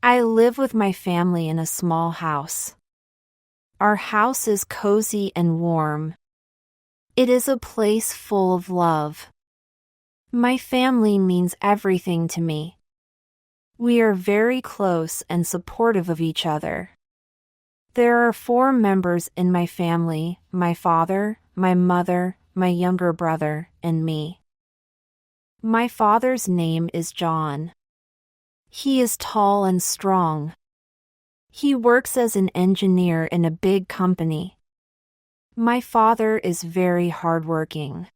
I live with my family in a small house. Our house is cozy and warm. It is a place full of love. My family means everything to me. We are very close and supportive of each other. There are 4 members in my family: my father, my mother, my younger brother, and me. My father's name is John. He is tall and strong. He works as an engineer in a big company. My father is very hardworking.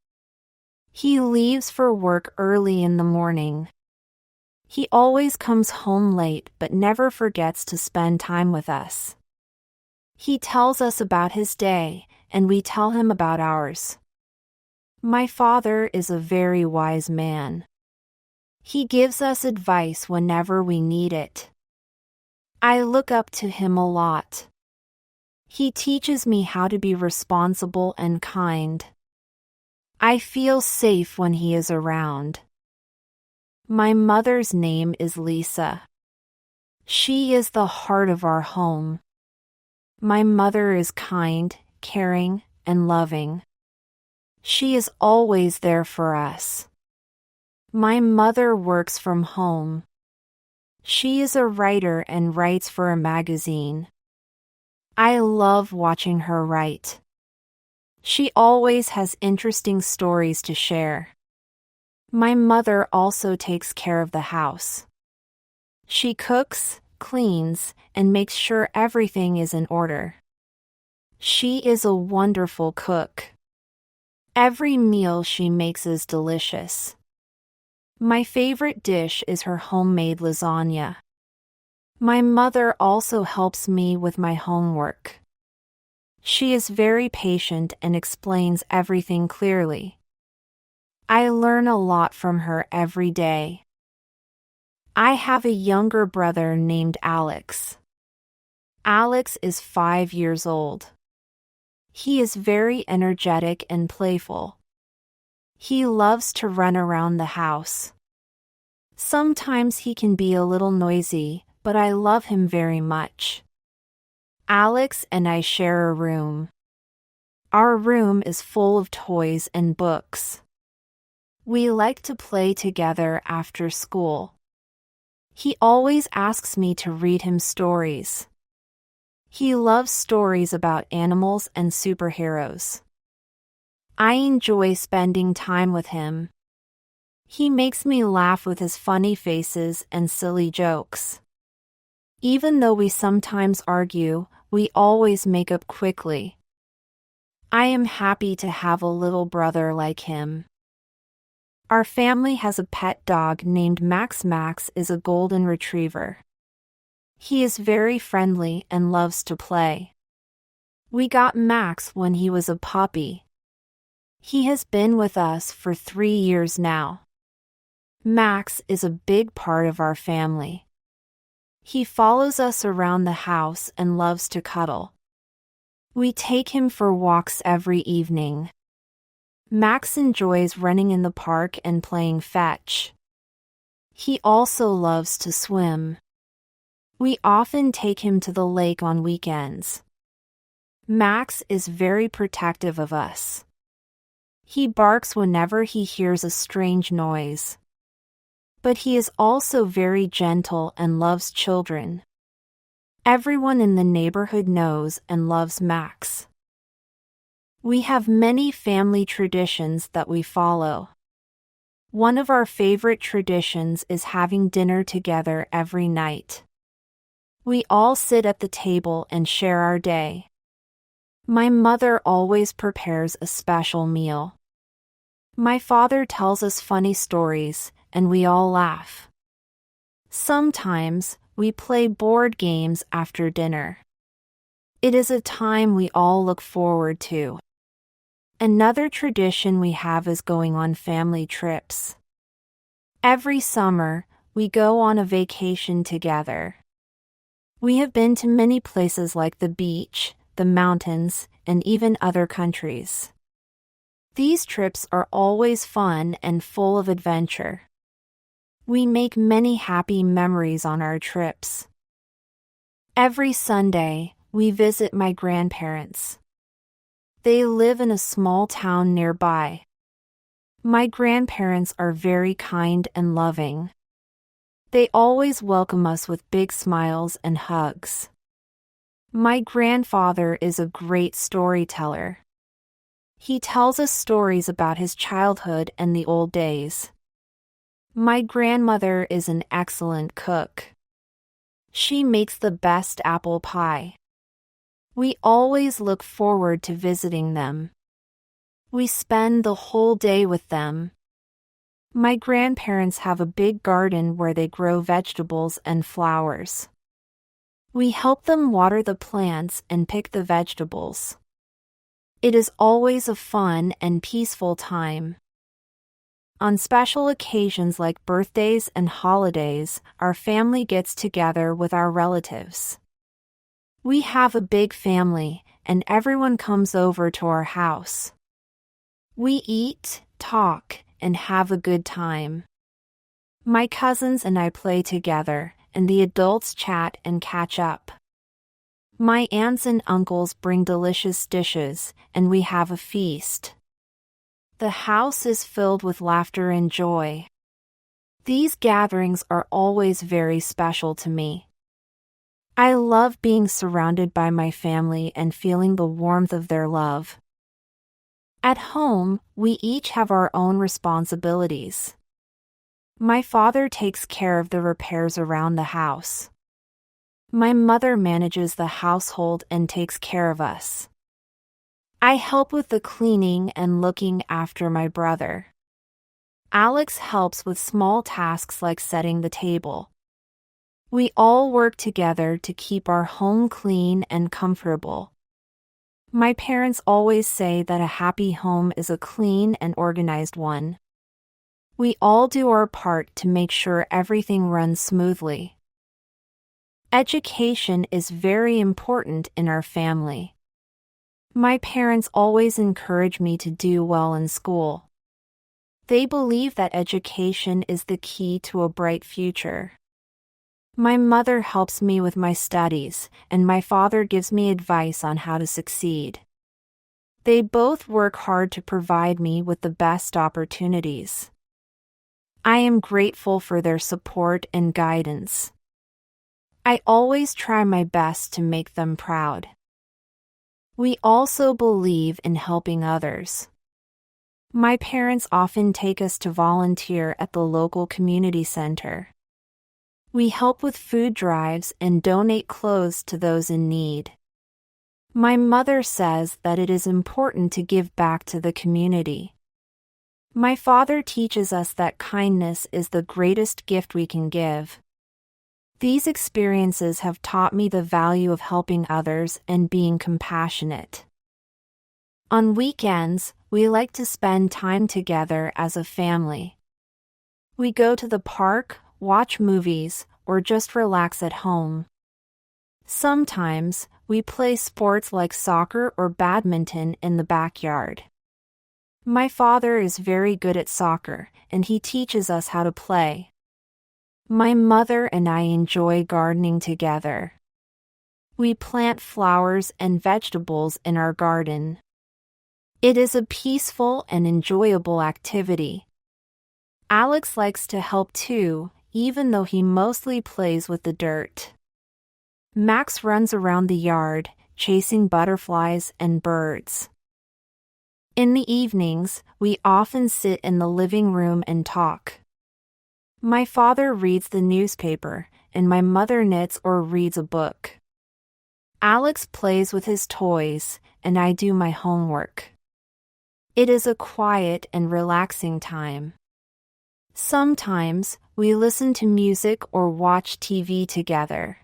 He leaves for work early in the morning. He always comes home late but never forgets to spend time with us. He tells us about his day, and we tell him about ours. My father is a very wise man. He gives us advice whenever we need it. I look up to him a lot. He teaches me how to be responsible and kind. I feel safe when he is around. My mother's name is Lisa. She is the heart of our home. My mother is kind, caring, and loving. She is always there for us. My mother works from home. She is a writer and writes for a magazine. I love watching her write. She always has interesting stories to share. My mother also takes care of the house. She cooks, cleans, and makes sure everything is in order. She is a wonderful cook. Every meal she makes is delicious. My favorite dish is her homemade lasagna. My mother also helps me with my homework. She is very patient and explains everything clearly. I learn a lot from her every day. I have a younger brother named Alex. Alex is 5 years old. He is very energetic and playful. He loves to run around the house. Sometimes he can be a little noisy, but I love him very much. Alex and I share a room. Our room is full of toys and books. We like to play together after school. He always asks me to read him stories. He loves stories about animals and superheroes. I enjoy spending time with him. He makes me laugh with his funny faces and silly jokes. Even though we sometimes argue, we always make up quickly. I am happy to have a little brother like him. Our family has a pet dog named Max. Max is a golden retriever. He is very friendly and loves to play. We got Max when he was a puppy. He has been with us for 3 years now. Max is a big part of our family. He follows us around the house and loves to cuddle. We take him for walks every evening. Max enjoys running in the park and playing fetch. He also loves to swim. We often take him to the lake on weekends. Max is very protective of us. He barks whenever he hears a strange noise. But he is also very gentle and loves children. Everyone in the neighborhood knows and loves Max. We have many family traditions that we follow. One of our favorite traditions is having dinner together every night. We all sit at the table and share our day. My mother always prepares a special meal. My father tells us funny stories, and we all laugh. Sometimes, we play board games after dinner. It is a time we all look forward to. Another tradition we have is going on family trips. Every summer, we go on a vacation together. We have been to many places like the beach, the mountains, and even other countries. These trips are always fun and full of adventure. We make many happy memories on our trips. Every Sunday, we visit my grandparents. They live in a small town nearby. My grandparents are very kind and loving. They always welcome us with big smiles and hugs. My grandfather is a great storyteller. He tells us stories about his childhood and the old days. My grandmother is an excellent cook. She makes the best apple pie. We always look forward to visiting them. We spend the whole day with them. My grandparents have a big garden where they grow vegetables and flowers. We help them water the plants and pick the vegetables. It is always a fun and peaceful time. On special occasions like birthdays and holidays, our family gets together with our relatives. We have a big family, and everyone comes over to our house. We eat, talk, and have a good time. My cousins and I play together, and the adults chat and catch up. My aunts and uncles bring delicious dishes, and we have a feast. The house is filled with laughter and joy. These gatherings are always very special to me. I love being surrounded by my family and feeling the warmth of their love. At home, we each have our own responsibilities. My father takes care of the repairs around the house. My mother manages the household and takes care of us. I help with the cleaning and looking after my brother. Alex helps with small tasks like setting the table. We all work together to keep our home clean and comfortable. My parents always say that a happy home is a clean and organized one. We all do our part to make sure everything runs smoothly. Education is very important in our family. My parents always encourage me to do well in school. They believe that education is the key to a bright future. My mother helps me with my studies, and my father gives me advice on how to succeed. They both work hard to provide me with the best opportunities. I am grateful for their support and guidance. I always try my best to make them proud. We also believe in helping others. My parents often take us to volunteer at the local community center. We help with food drives and donate clothes to those in need. My mother says that it is important to give back to the community. My father teaches us that kindness is the greatest gift we can give. These experiences have taught me the value of helping others and being compassionate. On weekends, we like to spend time together as a family. We go to the park, watch movies, or just relax at home. Sometimes, we play sports like soccer or badminton in the backyard. My father is very good at soccer, and he teaches us how to play. My mother and I enjoy gardening together. We plant flowers and vegetables in our garden. It is a peaceful and enjoyable activity. Alex likes to help too, even though he mostly plays with the dirt. Max runs around the yard, chasing butterflies and birds. In the evenings, we often sit in the living room and talk. My father reads the newspaper, and my mother knits or reads a book. Alex plays with his toys, and I do my homework. It is a quiet and relaxing time. Sometimes, we listen to music or watch TV together.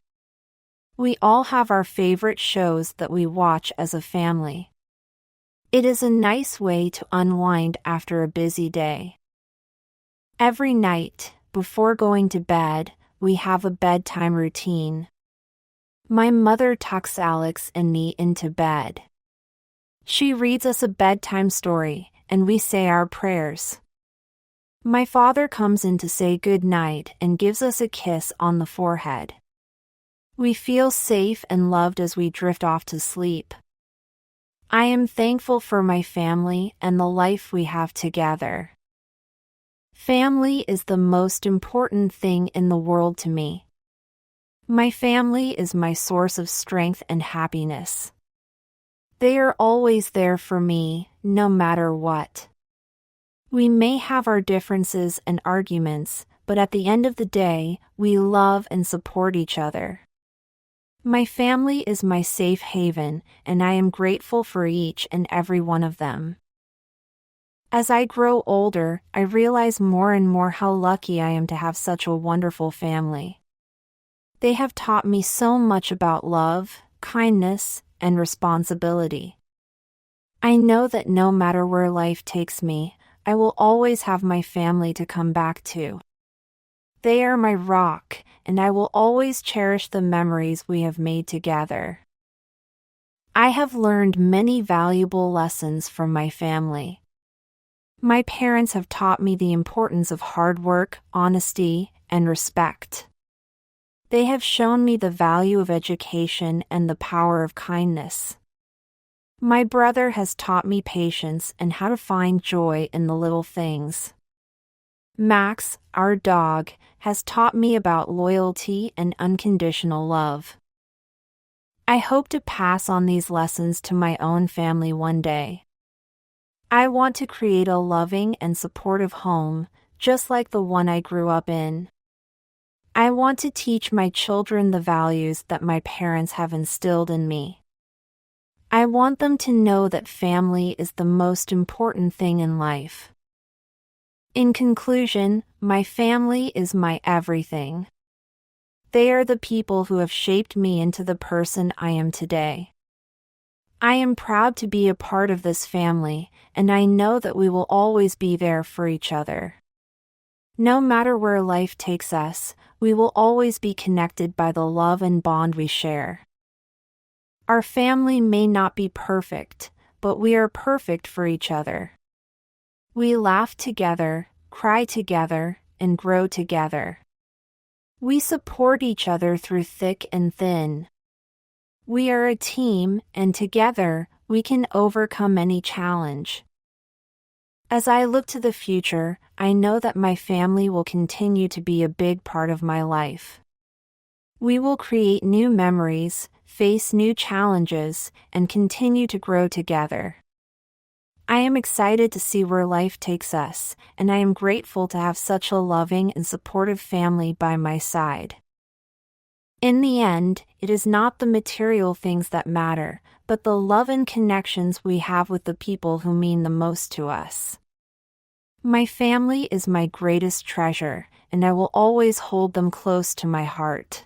We all have our favorite shows that we watch as a family. It is a nice way to unwind after a busy day. Every night, before going to bed, we have a bedtime routine. My mother tucks Alex and me into bed. She reads us a bedtime story, and we say our prayers. My father comes in to say goodnight and gives us a kiss on the forehead. We feel safe and loved as we drift off to sleep. I am thankful for my family and the life we have together. Family is the most important thing in the world to me. My family is my source of strength and happiness. They are always there for me, no matter what. We may have our differences and arguments, but at the end of the day, we love and support each other. My family is my safe haven, and I am grateful for each and every one of them. As I grow older, I realize more and more how lucky I am to have such a wonderful family. They have taught me so much about love, kindness, and responsibility. I know that no matter where life takes me, I will always have my family to come back to. They are my rock, and I will always cherish the memories we have made together. I have learned many valuable lessons from my family. My parents have taught me the importance of hard work, honesty, and respect. They have shown me the value of education and the power of kindness. My brother has taught me patience and how to find joy in the little things. Max, our dog, has taught me about loyalty and unconditional love. I hope to pass on these lessons to my own family one day. I want to create a loving and supportive home, just like the one I grew up in. I want to teach my children the values that my parents have instilled in me. I want them to know that family is the most important thing in life. In conclusion, my family is my everything. They are the people who have shaped me into the person I am today. I am proud to be a part of this family, and I know that we will always be there for each other. No matter where life takes us, we will always be connected by the love and bond we share. Our family may not be perfect, but we are perfect for each other. We laugh together, cry together, and grow together. We support each other through thick and thin. We are a team, and together, we can overcome any challenge. As I look to the future, I know that my family will continue to be a big part of my life. We will create new memories, face new challenges, and continue to grow together. I am excited to see where life takes us, and I am grateful to have such a loving and supportive family by my side. In the end, it is not the material things that matter, but the love and connections we have with the people who mean the most to us. My family is my greatest treasure, and I will always hold them close to my heart.